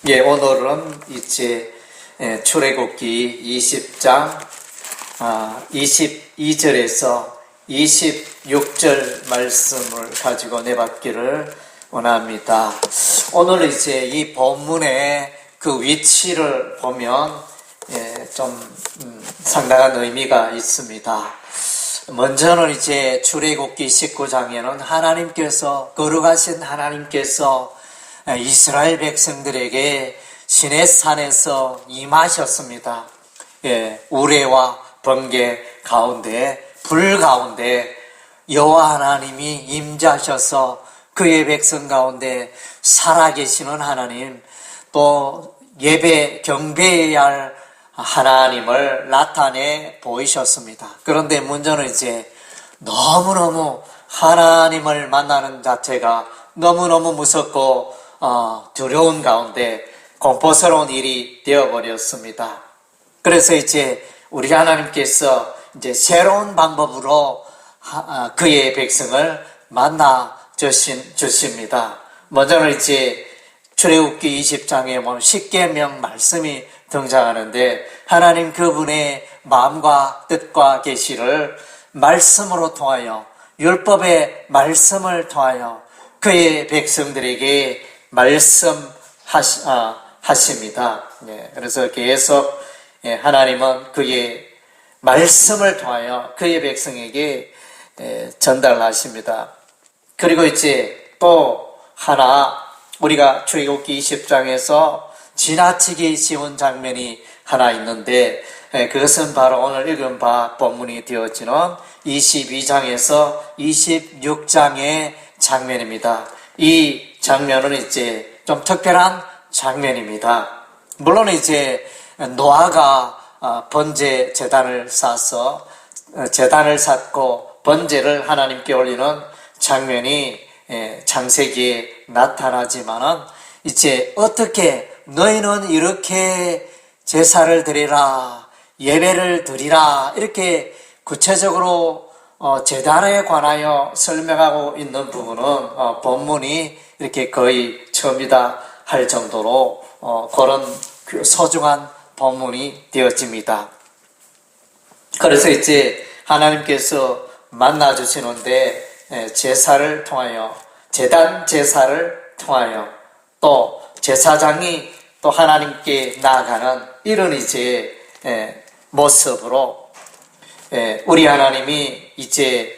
예, 오늘은 이제 출애굽기 20장 22절에서 26절 말씀을 가지고 내받기를 원합니다. 오늘 이제 이 본문의 그 위치를 보면 좀 상당한 의미가 있습니다. 먼저는 이제 출애굽기 19장에는 하나님께서 거룩하신 하나님께서 이스라엘 백성들에게 시내산에서 임하셨습니다. 우레와 번개 가운데 불 가운데 여호와 하나님이 임재하셔서 그의 백성 가운데 살아계시는 하나님, 또 예배 경배해야 할 하나님을 나타내 보이셨습니다. 그런데 문제는 이제 너무너무 하나님을 만나는 자체가 너무너무 무섭고 두려운 가운데 공포스러운 일이 되어버렸습니다. 그래서 이제 우리 하나님께서 이제 새로운 방법으로 그의 백성을 만나 주십니다. 먼저는 이제 출애굽기 20장에 보면 십계명 말씀이 등장하는데, 하나님 그분의 마음과 뜻과 계시를 말씀으로 통하여, 율법의 말씀을 통하여 그의 백성들에게 말씀하십니다. 그래서 계속 하나님은 그의 말씀을 통하여 그의 백성에게 전달하십니다. 그리고 이제 또 하나, 우리가 출애굽기 20장에서 지나치게 쉬운 장면이 하나 있는데, 그것은 바로 오늘 읽은 바 본문이 되어지는 22장에서 26장의 장면입니다. 이 장면은 이제 좀 특별한 장면입니다. 물론 이제 노아가 번제 제단을 쌓아서 제단을 쌓고 번제를 하나님께 올리는 장면이 창세기에 나타나지만은, 이제 어떻게 너희는 이렇게 제사를 드리라, 예배를 드리라, 이렇게 구체적으로 제단에 관하여 설명하고 있는 부분은 본문이 이렇게 거의 처음이다 할 정도로 그런 소중한 본문이 되어집니다. 그래서 이제 하나님께서 만나주시는데, 제사를 통하여, 제단 제사를 통하여, 또 제사장이 또 하나님께 나아가는 이런 이제 모습으로 우리 하나님이 이제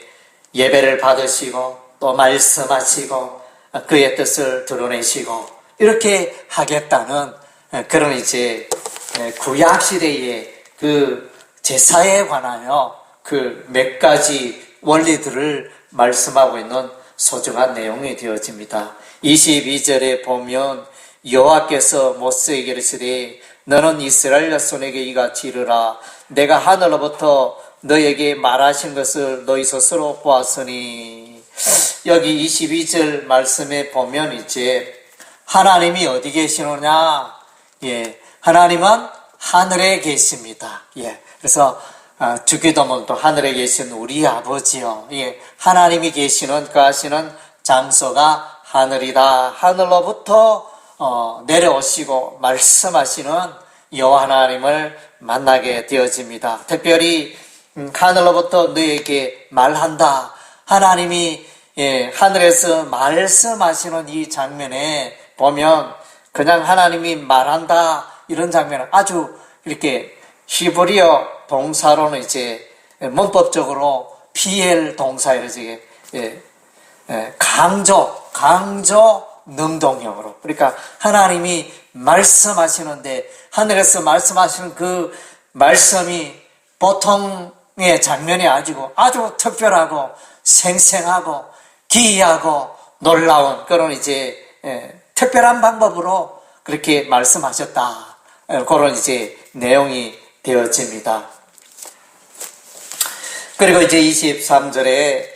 예배를 받으시고 또 말씀하시고 그의 뜻을 드러내시고 이렇게 하겠다는 그런 이제 구약시대의 그 제사에 관하여 그 몇 가지 원리들을 말씀하고 있는 소중한 내용이 되어집니다. 22절에 보면 여호와께서 모세에게 이르시되 너는 이스라엘 자손에게 이같이 이르라. 내가 하늘로부터 너에게 말하신 것을 너희 스스로 보았으니, 여기 22절 말씀에 보면 이제 하나님이 어디 계시느냐? 하나님은 하늘에 계십니다. 그래서 주기도문도 하늘에 계신 우리 아버지요. 하나님이 계시는 그 하시는 장소가 하늘이다. 하늘로부터 내려오시고 말씀하시는 여호와 하나님을 만나게 되어집니다. 특별히 하늘로부터 너에게 말한다. 하나님이 하늘에서 말씀하시는 이 장면에 보면 그냥 하나님이 말한다 이런 장면은 아주 이렇게 히브리어 동사로는 이제 문법적으로 PL 동사로 이제 강조 능동형으로, 그러니까 하나님이 말씀하시는데 하늘에서 말씀하시는 그 말씀이 보통의 장면이 아니고 아주 특별하고 생생하고 기이하고 놀라운 그런 이제 특별한 방법으로 그렇게 말씀하셨다. 그런 이제 내용이 되어집니다. 그리고 이제 23절에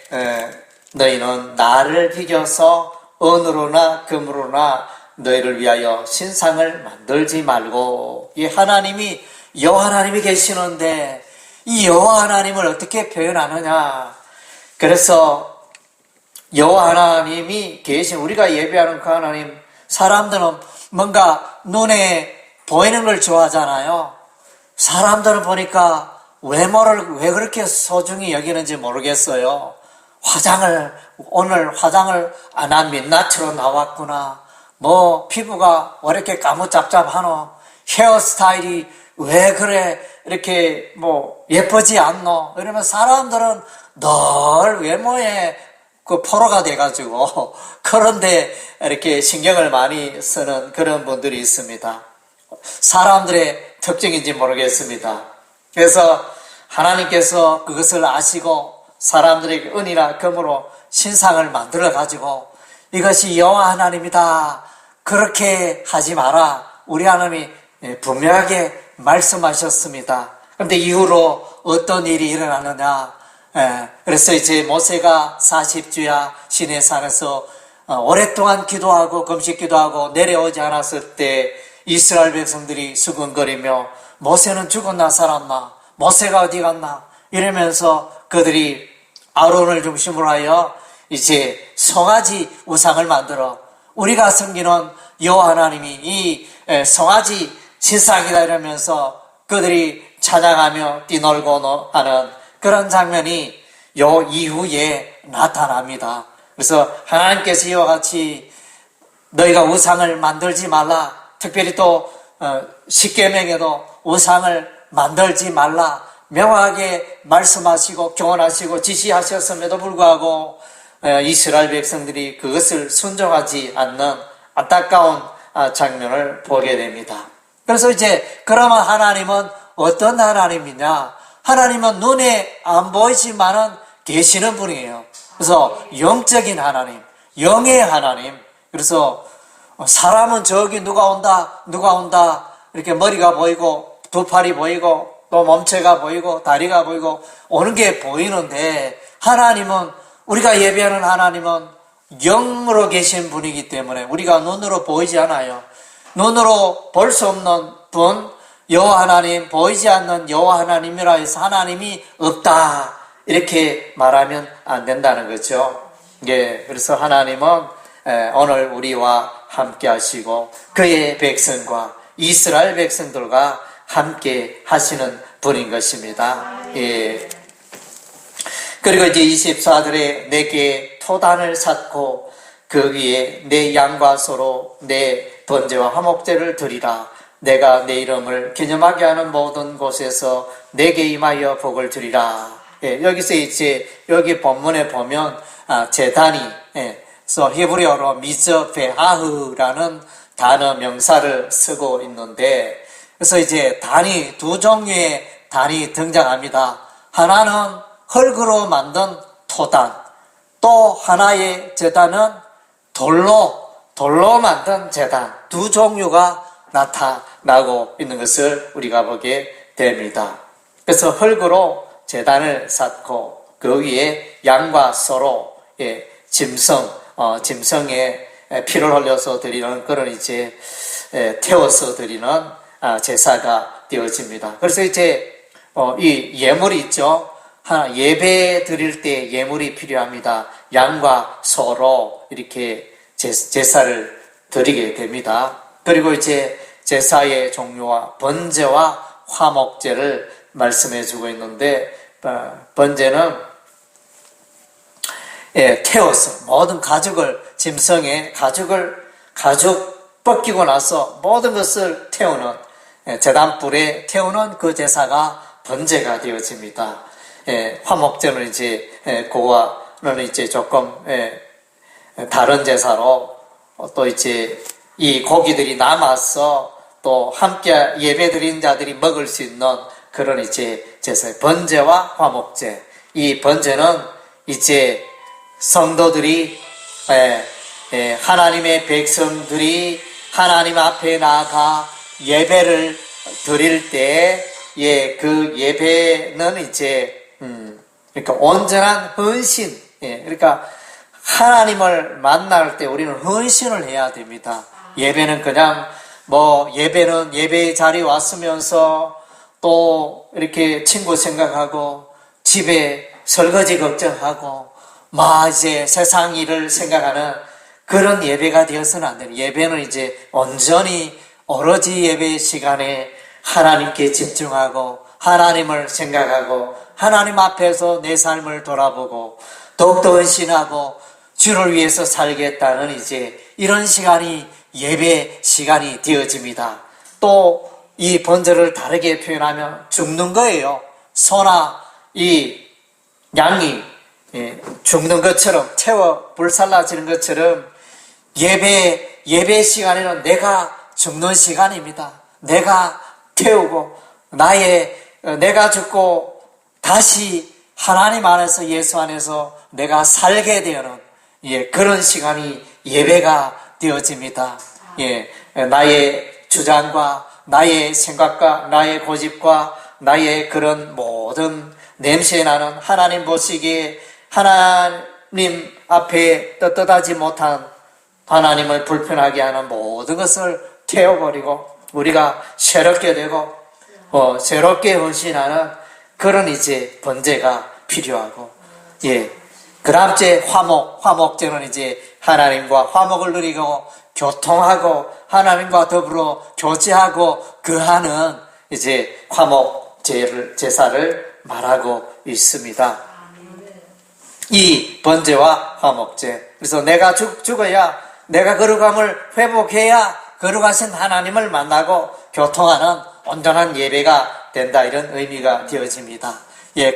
너희는 나를 비교서 은으로나 금으로나 너희를 위하여 신상을 만들지 말고, 이 하나님이 여호와 하나님이 계시는데 이 여호와 하나님을 어떻게 표현하느냐? 그래서 여호와 하나님이 계신, 우리가 예배하는 그 하나님, 사람들은 뭔가 눈에 보이는 걸 좋아하잖아요. 사람들은 보니까 외모를 왜 그렇게 소중히 여기는지 모르겠어요. 오늘 화장을 안 한 민낯으로 나왔구나. 뭐, 피부가 왜 이렇게 까무잡잡하노? 헤어스타일이 왜 그래? 이렇게 예쁘지 않노? 이러면 사람들은 늘 외모에 포로가 돼가지고, 그런데 이렇게 신경을 많이 쓰는 그런 분들이 있습니다. 사람들의 특징인지 모르겠습니다. 그래서 하나님께서 그것을 아시고 사람들에게 은이나 금으로 신상을 만들어가지고 이것이 여호와 하나님이다. 그렇게 하지 마라. 우리 하나님이 분명하게 말씀하셨습니다. 그런데 이후로 어떤 일이 일어나느냐. 그래서 이제 모세가 40주야 시내산에서 오랫동안 기도하고 금식 기도하고 내려오지 않았을 때 이스라엘 백성들이 수근거리며 모세는 죽었나 살았나? 모세가 어디 갔나? 이러면서 그들이 아론을 중심으로 하여 이제 송아지 우상을 만들어 우리가 섬기는 여호와 하나님이 이 송아지 신상이다 이러면서 그들이 찬양하며 뛰놀고 하는 그런 장면이 요 이후에 나타납니다. 그래서 하나님께서 이와 같이 너희가 우상을 만들지 말라. 특별히 또 십계명에도 우상을 만들지 말라 명확하게 말씀하시고 교훈하시고 지시하셨음에도 불구하고 이스라엘 백성들이 그것을 순종하지 않는 안타까운 장면을 보게 됩니다. 그래서 이제 그러면 하나님은 어떤 하나님이냐? 하나님은 눈에 안 보이지만은 계시는 분이에요. 그래서 영적인 하나님, 영의 하나님. 그래서 사람은 저기 누가 온다 이렇게 머리가 보이고 두 팔이 보이고 또 몸체가 보이고 다리가 보이고 오는 게 보이는데 하나님은 우리가 예배하는 하나님은 영으로 계신 분이기 때문에 우리가 눈으로 보이지 않아요. 눈으로 볼 수 없는 분 여호와 하나님, 보이지 않는 여호와 하나님이라 해서 하나님이 없다 이렇게 말하면 안 된다는 거죠. 예, 그래서 하나님은 오늘 우리와 함께 하시고 그의 백성과 이스라엘 백성들과 함께 하시는 분인 것입니다. 예. 그리고 이제 24절에 내게 토단을 쌓고 그 위에 내 양과 소로 내 번제와 화목제를 드리라. 내가 내 이름을 기념하게 하는 모든 곳에서 내게 임하여 복을 주리라. 예, 여기서 이제 여기 본문에 보면 제단이 그래서 히브리어로 미즈베하흐라는 단어 명사를 쓰고 있는데 그래서 이제 단이 두 종류의 단이 등장합니다. 하나는 흙으로 만든 토단, 또 하나의 제단은 돌로 만든 제단, 두 종류가 나타나고 있는 것을 우리가 보게 됩니다. 그래서 흙으로 제단을 쌓고 그 위에 양과 소로 짐승에 피를 흘려서 드리는 그런 이제 태워서 드리는 제사가 되어집니다. 그래서 이제 이 예물이 있죠. 예배 드릴 때 예물이 필요합니다. 양과 소로 이렇게 제사를 드리게 됩니다. 그리고 이제 제사의 종류와 번제와 화목제를 말씀해 주고 있는데 번제는 태워서 모든 가죽을 짐승의 가죽 벗기고 나서 모든 것을 태우는 제단불에 태우는 그 제사가 번제가 되어집니다. 화목제는 이제 그거와는 이제 조금 다른 제사로 또 이제 이 고기들이 남아서 또 함께 예배드린 자들이 먹을 수 있는 그런 이제 제사 번제와 화목제. 이 번제는 이제 성도들이 하나님의 백성들이 하나님 앞에 나아가 예배를 드릴 때 그 예배는 이제 그러니까 온전한 헌신. 그러니까 하나님을 만날 때 우리는 헌신을 해야 됩니다. 예배는 그냥 예배는 예배의 자리에 왔으면서 또 이렇게 친구 생각하고 집에 설거지 걱정하고 이제 세상 일을 생각하는 그런 예배가 되어서는 안 돼요. 예배는 이제 온전히 오로지 예배 시간에 하나님께 집중하고 하나님을 생각하고 하나님 앞에서 내 삶을 돌아보고 더욱더 헌신하고 주를 위해서 살겠다는 이제 이런 시간이 예배 시간이 되어집니다. 또 이 번제를 다르게 표현하면 죽는 거예요. 소나 이 양이 죽는 것처럼 태워 불살라지는 것처럼 예배 시간에는 내가 죽는 시간입니다. 내가 태우고 내가 죽고 다시 하나님 안에서 예수 안에서 내가 살게 되는 그런 시간이 예배가 되어집니다. 나의 주장과 나의 생각과 나의 고집과 나의 그런 모든 냄새나는 하나님 보시기에 하나님 앞에 떳떳하지 못한 하나님을 불편하게 하는 모든 것을 태워버리고 우리가 새롭게 되고 새롭게 헌신하는 그런 이제 번제가 필요하고 그 다음 째 화목제는 이제 하나님과 화목을 누리고 교통하고 하나님과 더불어 교제하고 그하는 이제 제사를 말하고 있습니다. 이 번제와 화목제. 그래서 내가 죽어야 내가 거룩함을 회복해야 거룩하신 하나님을 만나고 교통하는 온전한 예배가 된다. 이런 의미가 되어집니다.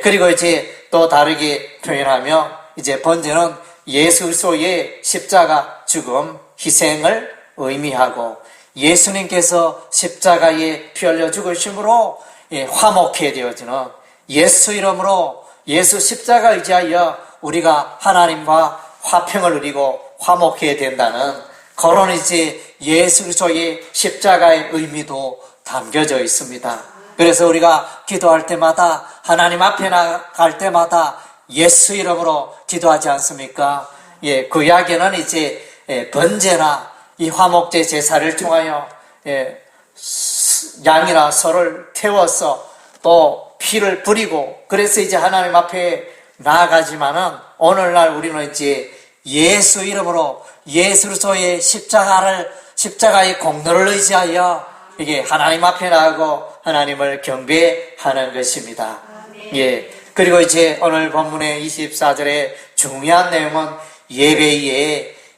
그리고 이제 또 다르게 표현하며 이제 번제는 예수 그리스도의 십자가 죽음, 희생을 의미하고 예수님께서 십자가에 피 흘려 죽으심으로 화목해 되어지는 예수 이름으로 예수 십자가 의지하여 우리가 하나님과 화평을 누리고 화목해야 된다는 그런 이제 예수 그리스도의 십자가의 의미도 담겨져 있습니다. 그래서 우리가 기도할 때마다 하나님 앞에 나갈 때마다 예수 이름으로 기도하지 않습니까? 그 이야기는 이제 번제나 이 화목제 제사를 통하여 양이나 소를 태워서 또 피를 뿌리고 그래서 이제 하나님 앞에 나아가지만은 오늘날 우리는 이제 예수 이름으로 예수 그리스도의 십자가의 공로를 의지하여 이게 하나님 앞에 나가고 하나님을 경배하는 것입니다. 그리고 이제 오늘 본문의 24절의 중요한 내용은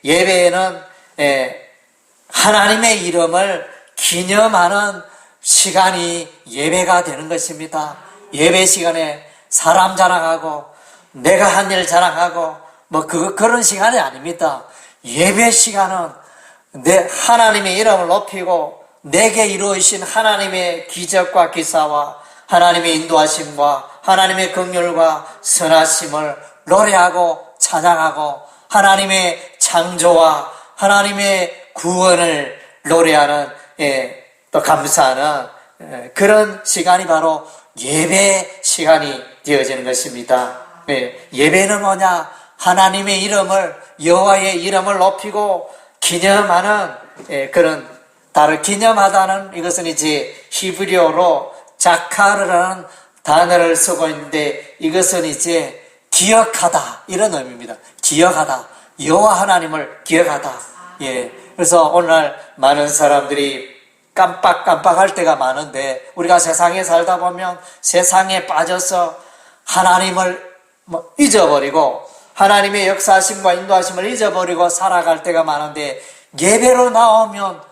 예배에는 하나님의 이름을 기념하는 시간이 예배가 되는 것입니다. 예배 시간에 사람 자랑하고 내가 한 일 자랑하고 그런 시간이 아닙니다. 예배 시간은 내 하나님의 이름을 높이고 내게 이루어진 하나님의 기적과 기사와 하나님의 인도하심과 하나님의 긍휼과 선하심을 노래하고 찬양하고 하나님의 창조와 하나님의 구원을 노래하는 또 감사하는 그런 시간이 바로 예배 시간이 되어지는 것입니다. 예배는 뭐냐? 하나님의 이름을 여호와의 이름을 높이고 기념하는 그런 다른 기념하다는 이것은 이제 히브리어로 자카르라는 단어를 쓰고 있는데 이것은 이제 기억하다 이런 의미입니다. 기억하다. 여호와 하나님을 기억하다. 그래서 오늘날 많은 사람들이 깜빡할 때가 많은데 우리가 세상에 살다 보면 세상에 빠져서 하나님을 잊어버리고 하나님의 역사하심과 인도하심을 잊어버리고 살아갈 때가 많은데 예배로 나오면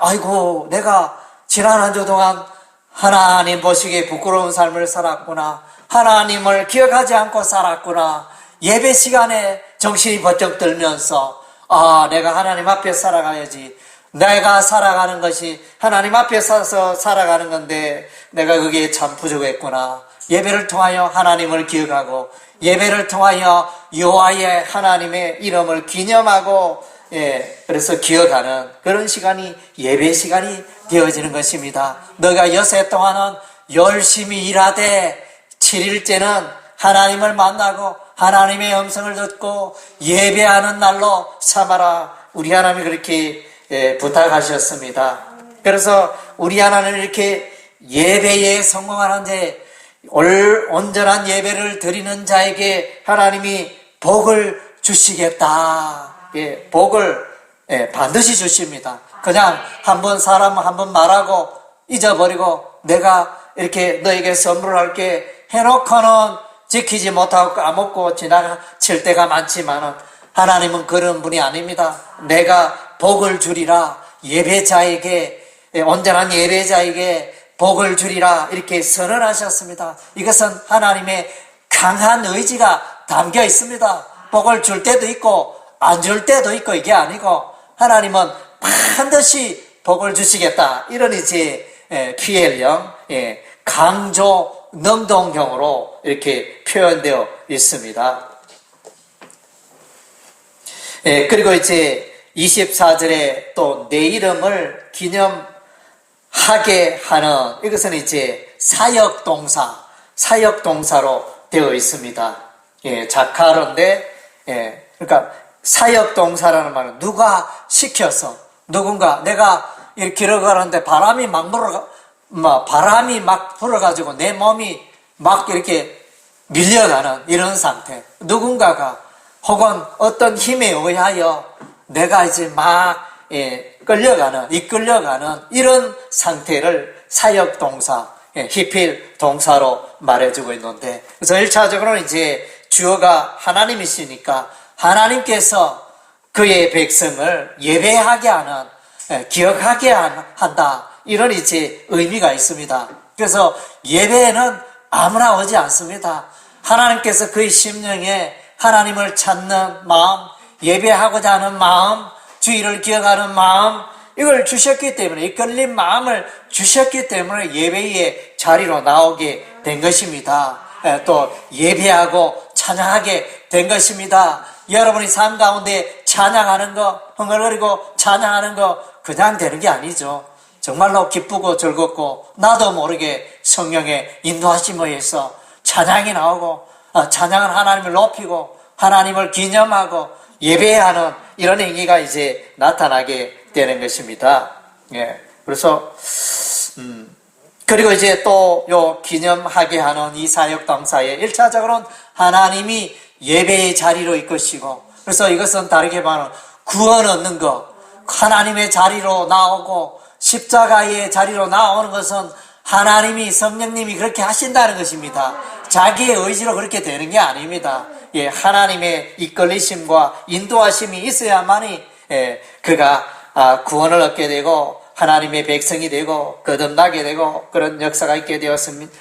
아이고 내가 지난 한 주 동안 하나님 보시기에 부끄러운 삶을 살았구나. 하나님을 기억하지 않고 살았구나. 예배 시간에 정신이 번쩍 들면서 내가 하나님 앞에 살아가야지. 내가 살아가는 것이 하나님 앞에 서서 살아가는 건데 내가 그게 참 부족했구나. 예배를 통하여 하나님을 기억하고 예배를 통하여 여호와의 하나님의 이름을 기념하고 그래서 기억하는 그런 시간이 예배 시간이 되어지는 것입니다. 너가 여세 동안은 열심히 일하되 7일째는 하나님을 만나고 하나님의 음성을 듣고 예배하는 날로 삼아라. 우리 하나님이 그렇게 부탁하셨습니다. 그래서 우리 하나님은 이렇게 예배에 성공하는데 온전한 예배를 드리는 자에게 하나님이 복을 주시겠다. 복을 반드시 주십니다. 그냥 사람 한번 말하고 잊어버리고 내가 이렇게 너에게 선물할게 해놓고는 지키지 못하고 까먹고 지나칠 때가 많지만은 하나님은 그런 분이 아닙니다. 내가 복을 주리라, 예배자에게, 온전한 예배자에게 복을 주리라 이렇게 선언하셨습니다. 이것은 하나님의 강한 의지가 담겨 있습니다. 복을 줄 때도 있고 안 줄 때도 있고 이게 아니고 하나님은 반드시 복을 주시겠다. 이런 이제 PL형 강조 능동형으로 이렇게 표현되어 있습니다. 그리고 이제 24절에 또 내 이름을 기념하게 하는 이것은 이제 사역동사로 되어 있습니다. 자카르인데 그러니까 사역동사라는 말은 누가 시켜서 누군가 내가 이렇게 걸어가는데 바람이 막 불어가지고 내 몸이 막 이렇게 밀려가는 이런 상태. 누군가가 혹은 어떤 힘에 의하여 내가 이제 막 이끌려가는 이런 상태를 사역동사, 히필 동사로 말해주고 있는데, 그래서 1차적으로는 이제 주어가 하나님이시니까 하나님께서 그의 백성을 예배하게 하는, 기억하게 한다. 이런 이제 의미가 있습니다. 그래서 예배에는 아무나 오지 않습니다. 하나님께서 그의 심령에 하나님을 찾는 마음, 예배하고자 하는 마음, 주의를 기억하는 마음, 이걸 주셨기 때문에, 이끌린 마음을 주셨기 때문에 예배의 자리로 나오게 된 것입니다. 또 예배하고 찬양하게 된 것입니다. 여러분이 삶 가운데 찬양하는 거, 흥얼거리고 찬양하는 거 그냥 되는 게 아니죠. 정말로 기쁘고 즐겁고 나도 모르게 성령의 인도하심에 의해서 찬양이 나오고 찬양은 하나님을 높이고 하나님을 기념하고 예배하는 이런 행위가 이제 나타나게 되는 것입니다. 그래서 그리고 이제 또 요 기념하게 하는 이 사역 동사에 1차적으로는 하나님이 예배의 자리로 이끄시고, 그래서 이것은 다르게 말하면 구원 얻는 것, 하나님의 자리로 나오고 십자가의 자리로 나오는 것은 하나님이, 성령님이 그렇게 하신다는 것입니다. 자기의 의지로 그렇게 되는 게 아닙니다. 하나님의 이끌리심과 인도하심이 있어야만이 그가 구원을 얻게 되고 하나님의 백성이 되고 거듭나게 되고 그런 역사가 있게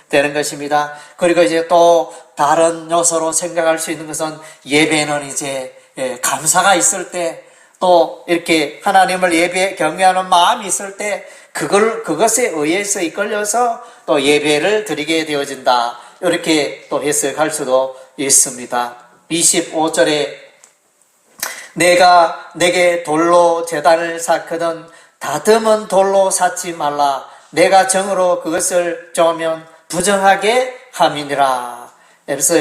되는 것입니다. 그리고 이제 또 다른 요소로 생각할 수 있는 것은 예배는 이제 감사가 있을 때, 또 이렇게 하나님을 경외하는 마음이 있을 때 그것에 의해서 이끌려서 또 예배를 드리게 되어진다. 이렇게 또 해석할 수도 있습니다. 25절에 내가 내게 돌로 제단을 쌓거든 다듬은 돌로 쌓지 말라. 내가 정으로 그것을 쪼면 부정하게 함이니라. 그래서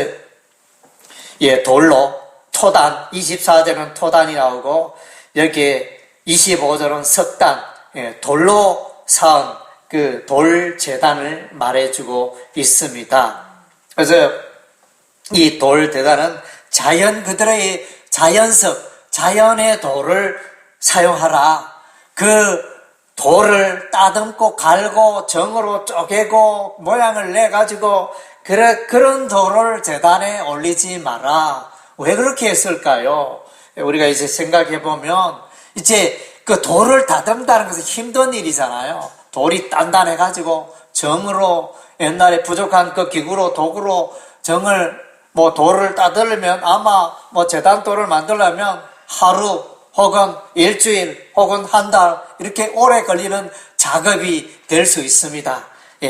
돌로 토단, 24절은 토단이 나오고 여기에 25절은 석단, 돌로 쌓은 그 돌 제단을 말해주고 있습니다. 그래서 이 돌 제단은 자연 그들의 자연의 돌을 사용하라. 그 돌을 따듬고 갈고 정으로 쪼개고 모양을 내가지고 그런 돌을 제단에 올리지 마라. 왜 그렇게 했을까요? 우리가 이제 생각해 보면 이제 그 돌을 다듬다는 것은 힘든 일이잖아요. 돌이 단단해가지고 정으로 옛날에 부족한 그 기구로 도구로 돌을 따들면 아마 제단돌을 만들려면 하루 혹은 일주일 혹은 한 달 이렇게 오래 걸리는 작업이 될 수 있습니다.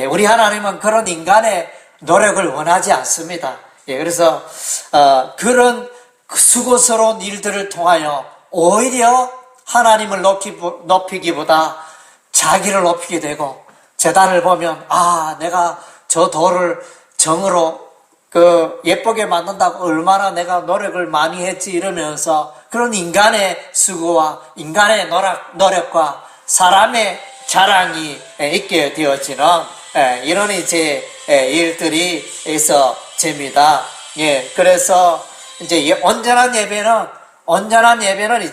우리 하나님은 그런 인간의 노력을 원하지 않습니다. 그래서 그런 수고스러운 일들을 통하여 오히려 하나님을 높이기보다 자기를 높이게 되고, 제단을 보면 내가 저 돌을 정으로 예쁘게 만든다고 얼마나 내가 노력을 많이 했지 이러면서 그런 인간의 수고와 인간의 노력과 사람의 자랑이 있게 되어지는 이런 이제 일들이 있어집니다. 그래서 이제 온전한 예배는 온전한 예배는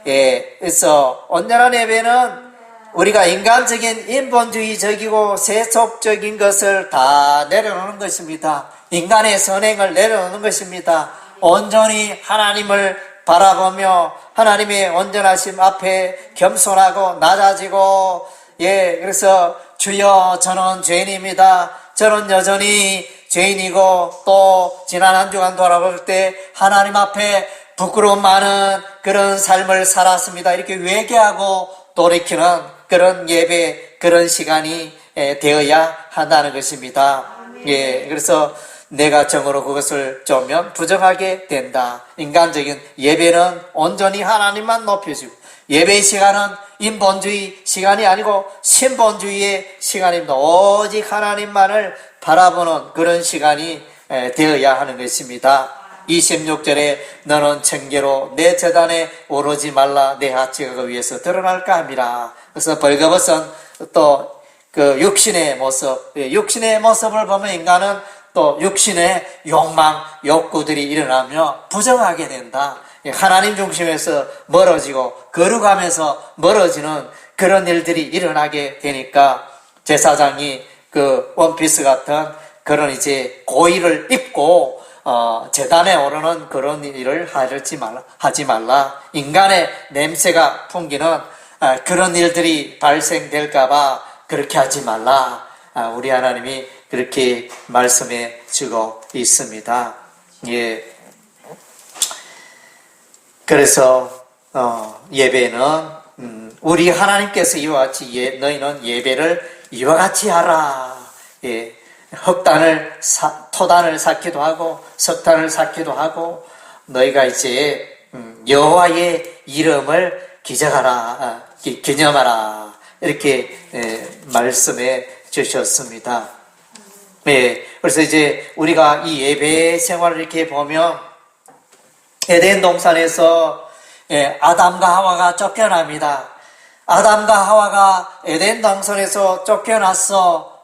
그래서 온전한 예배는 우리가 인간적인 인본주의적이고 세속적인 것을 다 내려놓는 것입니다. 인간의 선행을 내려놓는 것입니다. 온전히 하나님을 바라보며 하나님의 온전하심 앞에 겸손하고 낮아지고, 그래서 주여 저는 죄인입니다. 저는 여전히 죄인이고, 또 지난 한 주간 돌아볼 때 하나님 앞에 부끄러움 많은 그런 삶을 살았습니다. 이렇게 회개하고 돌이키는 그런 예배, 그런 시간이 되어야 한다는 것입니다. 그래서 내가 정으로 그것을 쪼면 부정하게 된다. 인간적인 예배는 온전히 하나님만 높여주고, 예배의 시간은 인본주의 시간이 아니고 신본주의의 시간입니다. 오직 하나님만을 바라보는 그런 시간이 되어야 하는 것입니다. 26절에 너는 청계로 내 제단에 오르지 말라. 내 하체가 그 위에서 드러날까 함이라. 그래서 벌거벗은 또 그 육신의 모습을 보면 인간은 또 육신의 욕망, 욕구들이 일어나며 부정하게 된다. 하나님 중심에서 멀어지고 거룩함에서 멀어지는 그런 일들이 일어나게 되니까 제사장이 그 원피스 같은 그런 고의를 입고 제단에 오르는 그런 일을 하지 말라. 인간의 냄새가 풍기는 그런 일들이 발생될까봐 그렇게 하지 말라. 우리 하나님이 그렇게 말씀해 주고 있습니다. 그래서 예배는 우리 하나님께서 이와 같이 너희는 예배를 이와 같이 하라. 토단을 쌓기도 하고 석탄을 쌓기도 하고 너희가 여호와의 이름을 기념하라. 이렇게 말씀해 주셨습니다. 그래서 우리가 이 예배 생활을 이렇게 보면 에덴 동산에서 아담과 하와가 쫓겨납니다. 아담과 하와가 에덴 동산에서 쫓겨나서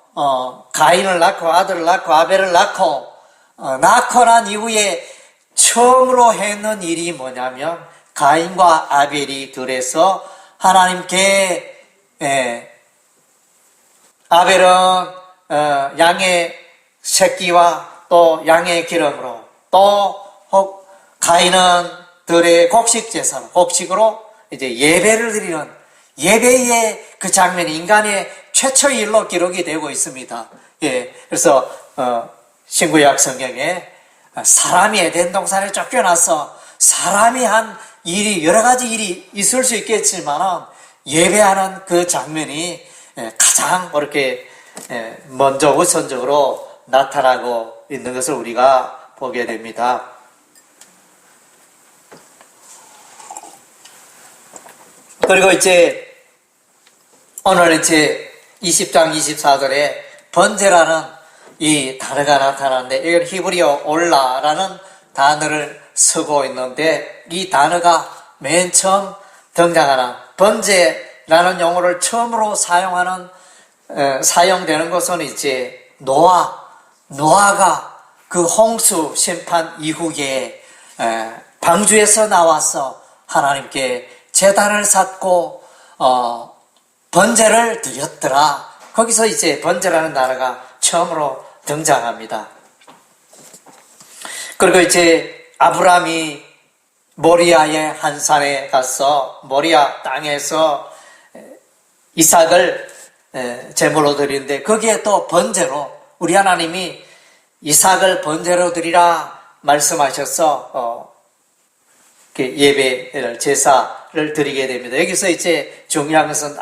가인을 낳고 아들을 낳고 아벨을 낳고 낳고 난 이후에 처음으로 했는 일이 뭐냐면 가인과 아벨이 들에서 하나님께 아벨은 양의 새끼와 또 양의 기름으로, 또 가인은 들의 곡식으로 예배를 드리는 예배의 그 장면이 인간의 최초의 일로 기록이 되고 있습니다. 그래서 신구약 성경에 사람이 에덴 동산에 쫓겨나서 사람이 한 일이 여러 가지 일이 있을 수 있겠지만 예배하는 그 장면이 가장 그렇게 먼저 우선적으로 나타나고 있는 것을 우리가 보게 됩니다. 그리고 오늘 20장 24절에 번제라는 이 단어가 나타나는데, 이건 히브리어 올라라는 단어를 쓰고 있는데, 이 단어가 맨 처음 등장하는 번제라는 용어를 처음으로 사용되는 것은 노아가 그 홍수 심판 이후에 방주에서 나와서 하나님께 제단을 쌓고 번제를 드렸더라. 거기서 번제라는 단어가 처음으로 등장합니다. 그리고 아브라함이 모리아의 한 산에 가서 모리아 땅에서 이삭을 제물로 드리는데, 거기에 또 번제로 우리 하나님이 이삭을 번제로 드리라 말씀하셔서 예배를 제사를 드리게 됩니다. 여기서 중요한 것은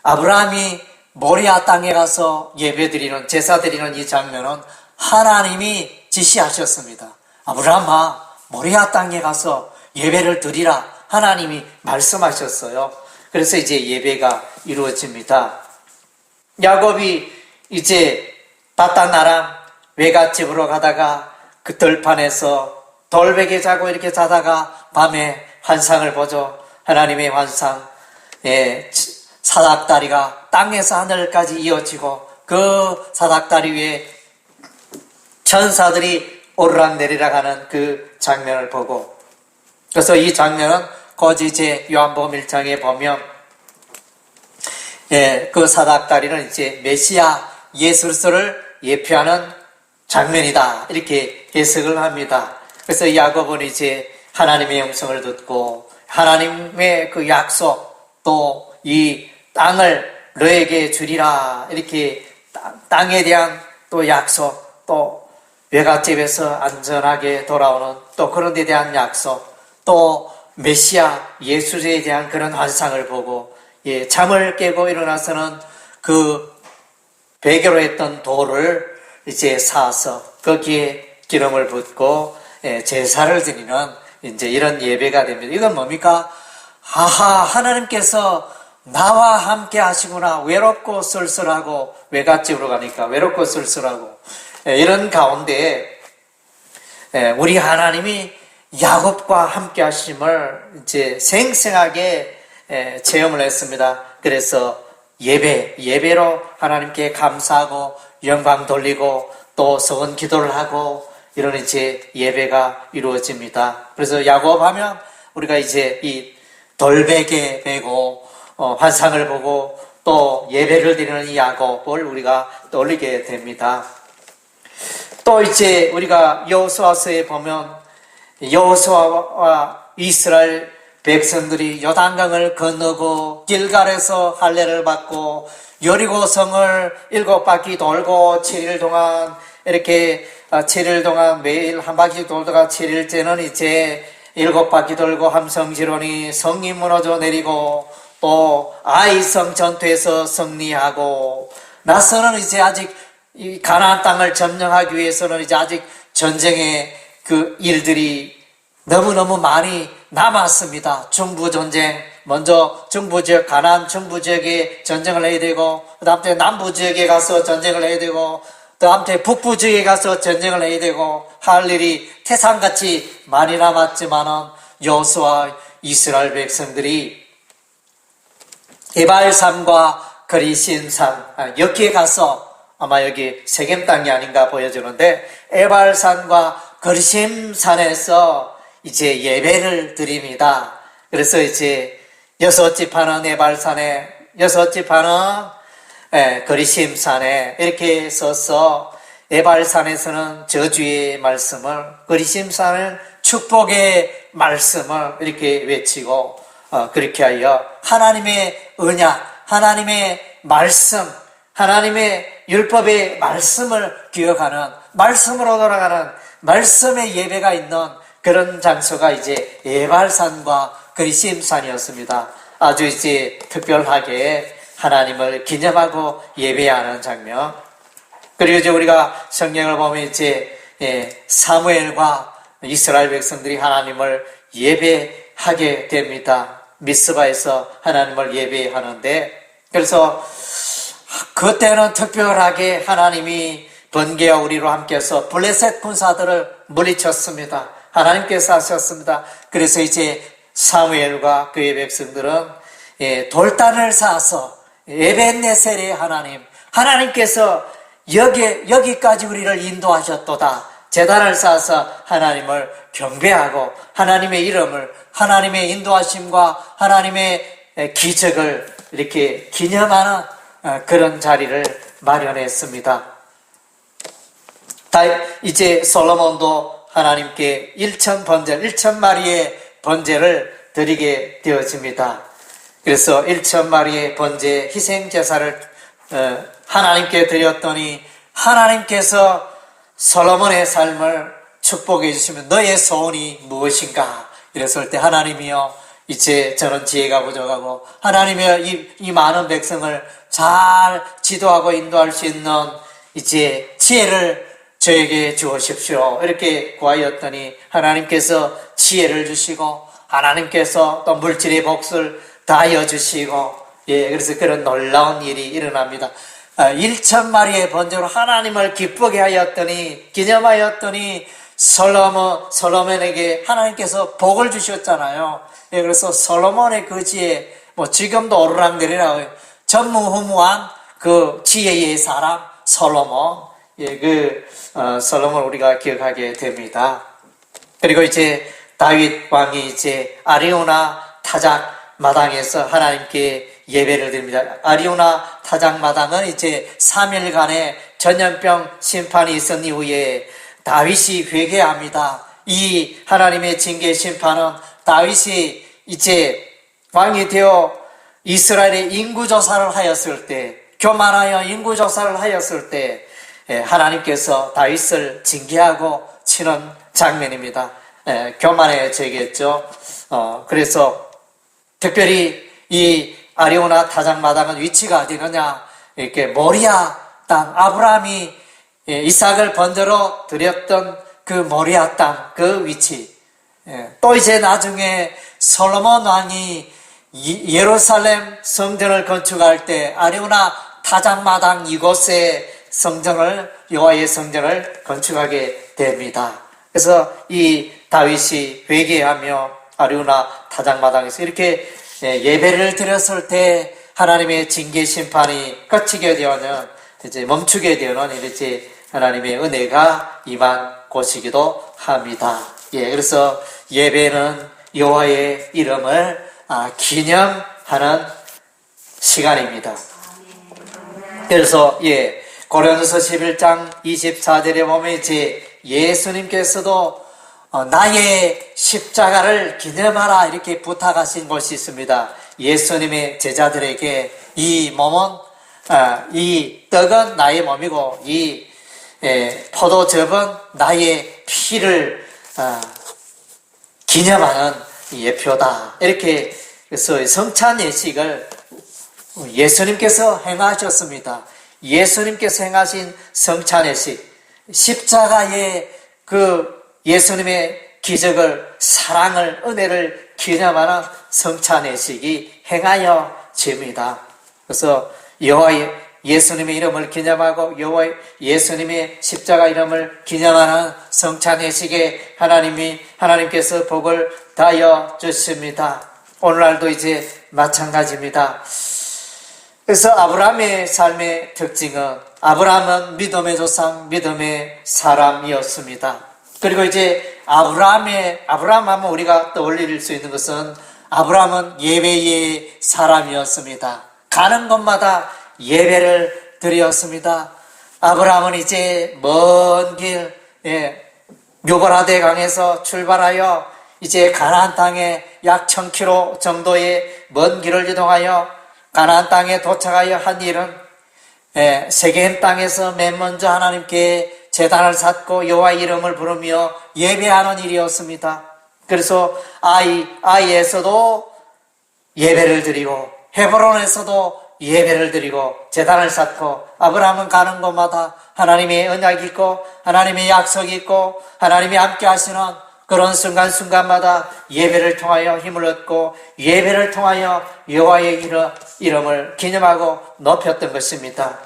아브라함이 모리아 땅에 가서 예배 드리는, 제사 드리는 이 장면은 하나님이 지시하셨습니다. 아브라함아, 모리아 땅에 가서 예배를 드리라 하나님이 말씀하셨어요. 그래서 예배가 이루어집니다. 야곱이 바단 아람 외갓집으로 가다가 그 들판에서 돌베개 자고 이렇게 자다가 밤에 환상을 보죠. 하나님의 환상, 사닥다리가 땅에서 하늘까지 이어지고 그 사닥다리 위에 천사들이 오르락내리락 하는 그 장면을 보고 그래서 이 장면은 거기 이제 요한복음 1장에 보면 그 사닥다리는 이제 메시아 예수 그리스도를 예표하는 장면이다, 이렇게 해석을 합니다. 그래서 야곱은 이제 하나님의 음성을 듣고 하나님의 그 약속, 또 이 땅을 너에게 주리라, 이렇게 땅에 대한 또 약속, 또 외갓집에서 안전하게 돌아오는 또 그런 데 대한 약속, 또 메시아 예수에 대한 그런 환상을 보고 잠을 깨고 일어나서는 그 베개로 했던 돌을 이제 사서 거기에 기름을 붓고 제사를 드리는 이제 이런 예배가 됩니다. 이건 뭡니까? 아하, 하나님께서 나와 함께 하시구나. 외롭고 쓸쓸하고, 외갓집으로 가니까 외롭고 쓸쓸하고, 이런 가운데 우리 하나님이 야곱과 함께 하심을 이제 생생하게 체험을 했습니다. 그래서 예배로 하나님께 감사하고 영광 돌리고 또 서원 기도를 하고 이런 이제 예배가 이루어집니다. 그래서 야곱 하면 우리가 이제 이 돌베개 베고 환상을 보고 또 예배를 드리는 이 야곱을 우리가 떠올리게 됩니다. 또 이제 우리가 여호수아서에 보면 여호수아와 이스라엘 백성들이 요단강을 건너고 길갈에서 할례를 받고 여리고성을 7바퀴 돌고 7일 동안 이렇게 7일 동안 매일 한 바퀴 돌다가 7일째는 이제 7바퀴 돌고 함성지론이 성이 무너져 내리고 또 아이성 전투에서 승리하고 나서는 이제 아직 이 가나안 땅을 점령하기 위해서는 이제 아직 전쟁의 그 일들이 너무너무 많이 남았습니다. 중부전쟁, 먼저 중부지역, 가나안 중부지역에 전쟁을 해야 되고, 그 다음에 남부지역에 가서 전쟁을 해야 되고, 그 다음에 북부지역에 가서 전쟁을 해야 되고, 할 일이 태산같이 많이 남았지만은, 여호수아 이스라엘 백성들이 에발산과 그리심산, 여기에 가서 아마 여기 세겜 땅이 아닌가 보여주는데, 에발산과 그리심산에서 이제 예배를 드립니다. 그래서 이제 6지파는 에발산에, 6지파는 그리심산에 이렇게 서서 에발산에서는 저주의 말씀을, 그리심산은 축복의 말씀을 이렇게 외치고 그렇게 하여 하나님의 언약, 하나님의 말씀, 하나님의 율법의 말씀을 기억하는, 말씀으로 돌아가는 말씀의 예배가 있는 그런 장소가 이제 에발산과 그리심산이었습니다. 아주 이제 특별하게 하나님을 기념하고 예배하는 장면. 그리고 이제 우리가 성경을 보면 이제 사무엘과 이스라엘 백성들이 하나님을 예배하게 됩니다. 미스바에서 하나님을 예배하는데, 그래서 그때는 특별하게 하나님이 번개와 우리로 함께해서 블레셋 군사들을 물리쳤습니다. 하나님께서 하셨습니다. 그래서 이제 사무엘과 그의 백성들은 돌단을 쌓아서 에벤네셀의 하나님, 하나님께서 여기까지 우리를 인도하셨도다. 제단을 쌓아서 하나님을 경배하고 하나님의 이름을, 하나님의 인도하심과 하나님의 기적을 이렇게 기념하는 그런 자리를 마련했습니다. 이제 솔로몬도 하나님께 1,000마리의 번제를 드리게 되어집니다. 그래서 1,000마리의 번제 희생제사를 하나님께 드렸더니 하나님께서 솔로몬의 삶을 축복해 주시면 너의 소원이 무엇인가? 이랬을 때 하나님이여, 이제 저는 지혜가 부족하고 하나님이여 이 많은 백성을 잘 지도하고 인도할 수 있는 이제 지혜를 저에게 주십시오. 이렇게 구하였더니 하나님께서 지혜를 주시고 하나님께서 또 물질의 복을 다하여 주시고, 그래서 그런 놀라운 일이 일어납니다. 1,000마리의 번제로 하나님을 기쁘게 하였더니, 기념하였더니 솔로몬에게 하나님께서 복을 주셨잖아요. 그래서 솔로몬의 그 지혜, 지금도 오르락내리락 전무후무한 그 지혜의 사람 솔로몬, 솔로몬 우리가 기억하게 됩니다. 그리고 이제 다윗 왕이 이제 아리오나 타작 마당에서 하나님께 예배를 드립니다. 아리오나 타작 마당은 이제 3일간의 전염병 심판이 있은 이후에 다윗이 회개합니다. 이 하나님의 징계 심판은 다윗이 이제 왕이 되어 이스라엘의 인구조사를 하였을 때, 교만하여 인구조사를 하였을 때 하나님께서 다윗을 징계하고 치는 장면입니다. 교만의 죄겠죠. 그래서 특별히 이 아리오나 타작마당은 위치가 어디느냐, 이렇게 모리아 땅, 아브라함이 이삭을 번제로 드렸던 그 모리아 땅, 그 위치. 또 이제 나중에 솔로몬 왕이 예루살렘 성전을 건축할 때 아리오나 타작마당 이곳에 성전을, 여호와의 성전을 건축하게 됩니다. 그래서 이 다윗이 회개하며 아리오나 타작마당에서 이렇게 예배를 드렸을 때 하나님의 징계 심판이 끝이게 되어는 이제 멈추게 되어는 이제 하나님의 은혜가 임한 곳이기도 합니다. 그래서 예배는 여호와의 이름을 기념하는 시간입니다. 그래서 고린도서 11장 24절에 보면 이제 예수님께서도 나의 십자가를 기념하라 이렇게 부탁하신 것이 있습니다. 예수님의 제자들에게 이 몸은 이 떡은 나의 몸이고 이 포도즙은 나의 피를 기념하는 예표다. 이렇게 그래서 성찬 예식을 예수님께서 행하셨습니다. 예수님께서 행하신 성찬 예식, 십자가의 그 예수님의 기적을, 사랑을, 은혜를 기념하는 성찬 예식이 행하여집니다. 그래서 여호와의 예수님의 이름을 기념하고 여호와의 예수님의 십자가 이름을 기념하는 성찬 예식에 하나님께서 복을 다하여 주십니다. 오늘날도 이제 마찬가지입니다. 그래서 아브라함의 삶의 특징은 아브라함은 믿음의 조상, 믿음의 사람이었습니다. 그리고 이제 아브라함 하면 우리가 떠올릴 수 있는 것은 아브라함은 예배의 사람이었습니다. 가는 곳마다 예배를 드렸습니다. 아브라함은 이제 먼 길, 유브라데 강에서 출발하여 이제 가나안 땅에 약 1000km 정도의 먼 길을 이동하여 가나안 땅에 도착하여 한 일은 세겜 땅에서 맨 먼저 하나님께 제단을 쌓고 여호와의 이름을 부르며 예배하는 일이었습니다. 그래서 아이에서도 예배를 드리고 헤브론에서도 예배를 드리고 제단을 쌓고 아브라함은 가는 곳마다 하나님의 언약이 있고 하나님의 약속이 있고 하나님이 함께 하시는 그런 순간순간마다 예배를 통하여 힘을 얻고 예배를 통하여 여호와의 이름을 기념하고 높였던 것입니다.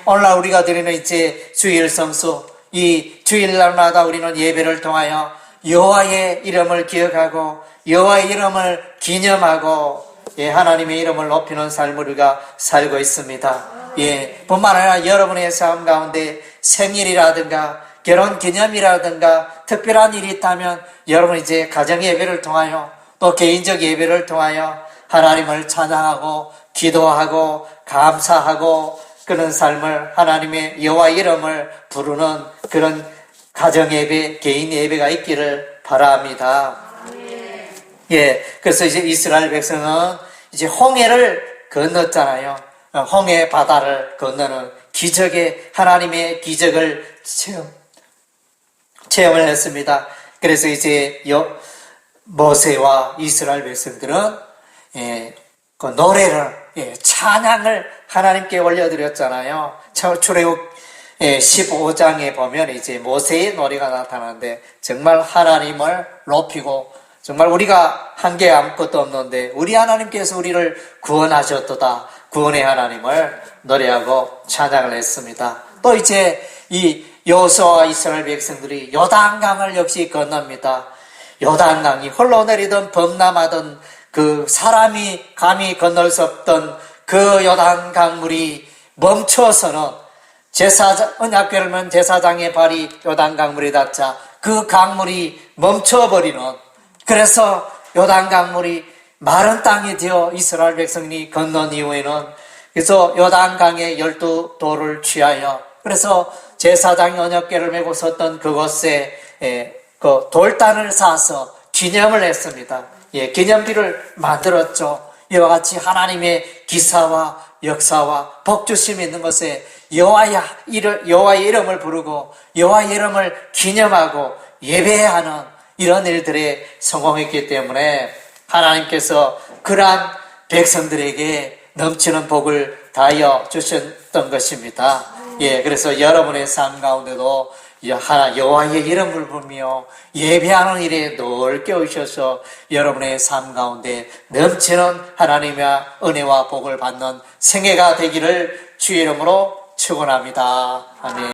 오늘날 우리가 드리는 이제 주일 성수, 이 주일날마다 우리는 예배를 통하여 여호와의 이름을 기억하고 여호와의 이름을 기념하고 하나님의 이름을 높이는 삶을 우리가 살고 있습니다. 뿐만 아니라 여러분의 삶 가운데 생일이라든가 결혼기념이라든가 특별한 일이 있다면 여러분 이제 가정 예배를 통하여 또 개인적 예배를 통하여 하나님을 찬양하고 기도하고 감사하고 그런 삶을 하나님의 여호와 이름을 부르는 그런 가정 예배, 개인 예배가 있기를 바랍니다. 그래서 이제 이스라엘 백성은 이제 홍해를 건넜잖아요. 홍해 바다를 건너는 기적의 하나님의 기적을 체험을 했습니다. 그래서 이제 모세와 이스라엘 백성들은 그 노래를 찬양을 하나님께 올려드렸잖아요. 출애굽 15장에 보면 이제 모세의 노래가 나타나는데 정말 하나님을 높이고 정말 우리가 한 게 아무것도 없는데 우리 하나님께서 우리를 구원하셨도다. 구원의 하나님을 노래하고 찬양을 했습니다. 또 이제 이 여호수아와 이스라엘 백성들이 요단강을 역시 건넙니다. 요단강이 흘러내리던 범람하던 그 사람이 감히 건널 수 없던 그 요단강물이 멈춰서는 언약궤를 맨 제사장의 발이 요단강물에 닿자 그 강물이 멈춰버리는, 그래서 요단 강물이 마른 땅이 되어 이스라엘 백성이 건넌 이후에는, 그래서 요단강의 12돌을 취하여, 그래서 제사장이 언약궤를 메고 섰던 그곳에 그 돌단을 쌓아서 기념을 했습니다. 기념비를 만들었죠. 이와 같이 하나님의 기사와 역사와 복주심이 있는 것에 여호와의 이름을 부르고 여호와의 이름을 기념하고 예배하는 이런 일들에 성공했기 때문에 하나님께서 그러한 백성들에게 넘치는 복을 다하여 주셨던 것입니다. 그래서 여러분의 삶 가운데도 여호와의 이름을 부르며 예배하는 일에 늘 깨우셔서 여러분의 삶 가운데 넘치는 하나님의 은혜와 복을 받는 생애가 되기를 주의 이름으로 축원합니다. 아멘.